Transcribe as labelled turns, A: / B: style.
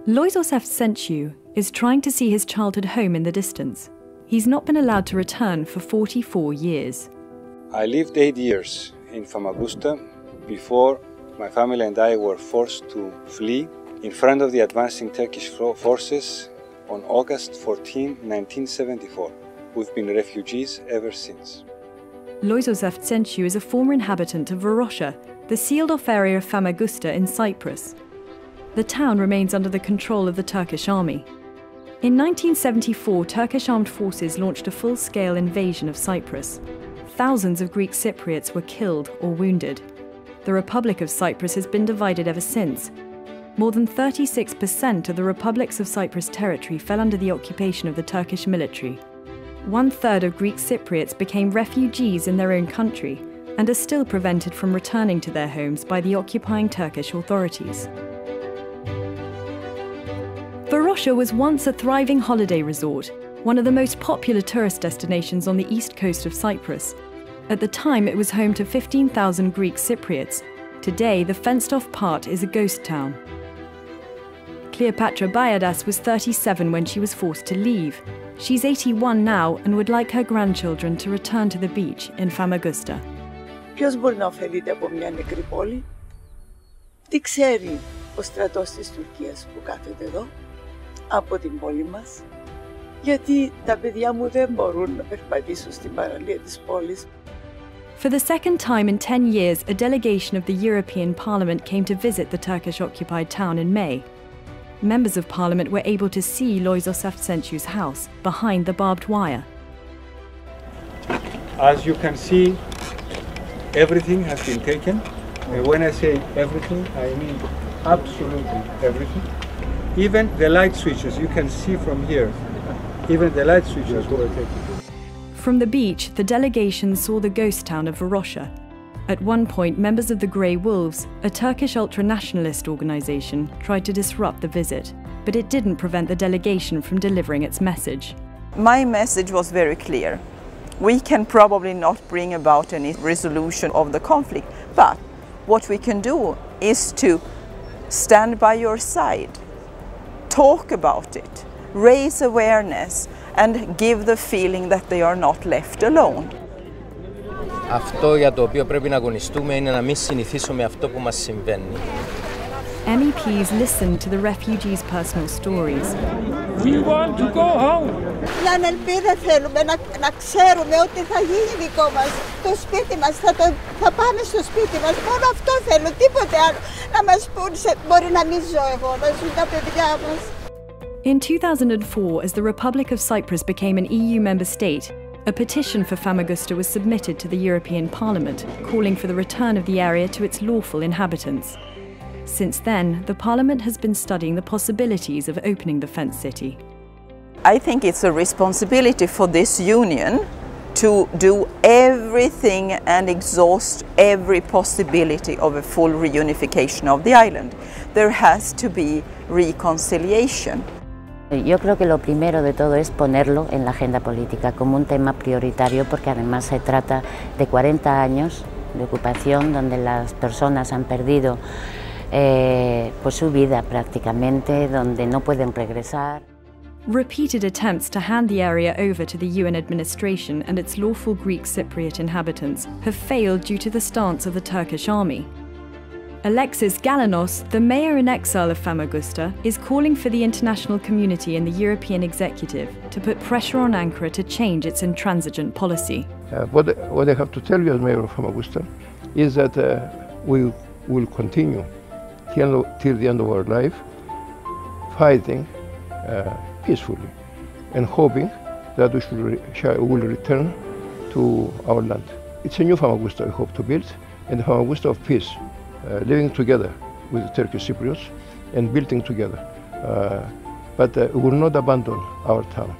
A: Loizos Afsentiu is trying to see his childhood home in the distance. He's not been allowed to return for 44 years.
B: I lived 8 years in Famagusta before my family and I were forced to flee in front of the advancing Turkish forces on August 14, 1974. We've been refugees ever since.
A: Loizos Afsentiu is a former inhabitant of Varosha, the sealed-off area of Famagusta in Cyprus. The town remains under the control of the Turkish army. In 1974, Turkish armed forces launched a full-scale invasion of Cyprus. Thousands of Greek Cypriots were killed or wounded. The Republic of Cyprus has been divided ever since. More than 36% of the Republics of Cyprus territory fell under the occupation of the Turkish military. 1/3 of Greek Cypriots became refugees in their own country and are still prevented from returning to their homes by the occupying Turkish authorities. Varosha was once a thriving holiday resort, one of the most popular tourist destinations on the east coast of Cyprus. At the time, it was home to 15,000 Greek Cypriots. Today, the fenced-off part is a ghost town. Cleopatra Bayadas was 37 when she was forced to leave. She's 81 now and would like her grandchildren to return to the beach in Famagusta.
C: Ποιος μπορεί να ωφελείται από μια νεκρή πόλη? Τι ξέρει ο στρατός της Τουρκίας που κάθεται εδώ, από την πόλη μας? Γιατί τα παιδιά μου δεν μπορούν να περπατήσουν στην παραλία της πόλης.
A: For the second time in 10 years, a delegation of the European Parliament came to visit the Turkish-occupied town in May. Members of Parliament were able to see Loizos Afsentiu's house behind the barbed wire.
B: As you can see, everything has been taken. And when I say everything, I mean absolutely everything. Even the light switches, you can see from here, even the light switches were taken.
A: From the beach, the delegation saw the ghost town of Varosha. At one point, members of the Grey Wolves, a Turkish ultra-nationalist organization, tried to disrupt the visit, but it didn't prevent the delegation from delivering its message.
D: My message was very clear. We can probably not bring about any resolution of the conflict, but what we can do is to stand by your side, talk about it, raise awareness, and give the feeling that they are not left alone.
E: Αυτό για το οποίο πρέπει να αγωνιστούμε είναι να μην συνηθίσουμε αυτό που μας συμβαίνει.
A: MEPs listened to the refugees' personal stories.
F: We want to go home.
G: Μια ελπίδα θέλουμε να ξέρουμε ότι θα γίνει δικό μας το σπίτι μας, θα πάμε στο σπίτι μας. Μόνο αυτό θέλω, τίποτε άλλο. Να μας πούν, μπορεί να μην ζω εγώ, να ζουν τα παιδιά μας.
A: In 2004, as the Republic of Cyprus became an EU member state, a petition for Famagusta was submitted to the European Parliament, calling for the return of the area to its lawful inhabitants. Since then, the Parliament has been studying the possibilities of opening the fenced city.
D: I think it's a responsibility for this union to do everything and exhaust every possibility of a full reunification of the island. There has to be reconciliation.
H: Yo creo que lo primero de todo es ponerlo en la agenda política como un tema prioritario, porque además se trata de 40 años de ocupación donde las personas han perdido pues su vida prácticamente, donde no pueden regresar.
A: Repeated attempts to hand the area over to the UN administration and its lawful Greek Cypriot inhabitants have failed due to the stance of the Turkish army. Alexis Galanos, the mayor in exile of Famagusta, is calling for the international community and the European executive to put pressure on Ankara to change its intransigent policy.
I: What I have to tell you as mayor of Famagusta is that we will continue till the end of our life fighting peacefully and hoping that we will return to our land. It's a new Famagusta we hope to build, and a Famagusta of peace. Living together with the Turkish Cypriots and building together. But we will not abandon our town.